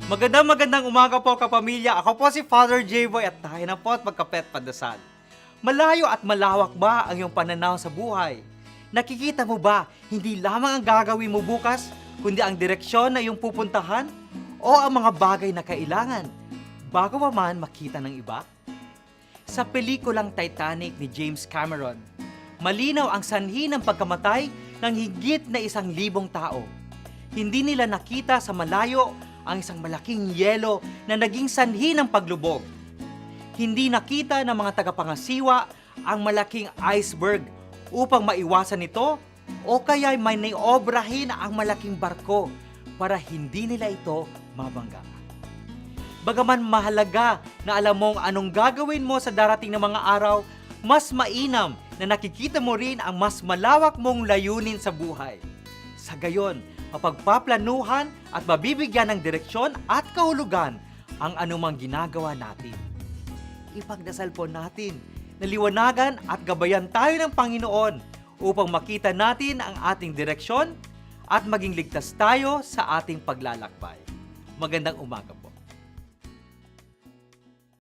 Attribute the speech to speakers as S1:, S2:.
S1: Magandang umaga po kapamilya. Ako po si Father J-Boy at tayo na po at magkapet pandasal. Malayo at malawak ba ang iyong pananaw sa buhay? Nakikita mo ba hindi lamang ang gagawin mo bukas, kundi ang direksyon na iyong pupuntahan? O ang mga bagay na kailangan bago pa man makita ng iba? Sa pelikulang Titanic ni James Cameron, malinaw ang sanhi ng pagkamatay ng higit na 1,000 tao. Hindi nila nakita sa malayo ang isang malaking yelo na naging sanhi ng paglubog. Hindi nakita ng mga tagapangasiwa ang malaking iceberg upang maiwasan ito o kaya may naiobrahin ang malaking barko para hindi nila ito mabangga. Bagaman mahalaga na alam mong anong gagawin mo sa darating na mga araw, mas mainam na nakikita mo rin ang mas malawak mong layunin sa buhay. Sa gayon, mapagpaplanuhan at mabibigyan ng direksyon at kahulugan ang anumang ginagawa natin. Ipagdasal po natin na liwanagan at gabayan tayo ng Panginoon upang makita natin ang ating direksyon at maging ligtas tayo sa ating paglalakbay. Magandang umaga po.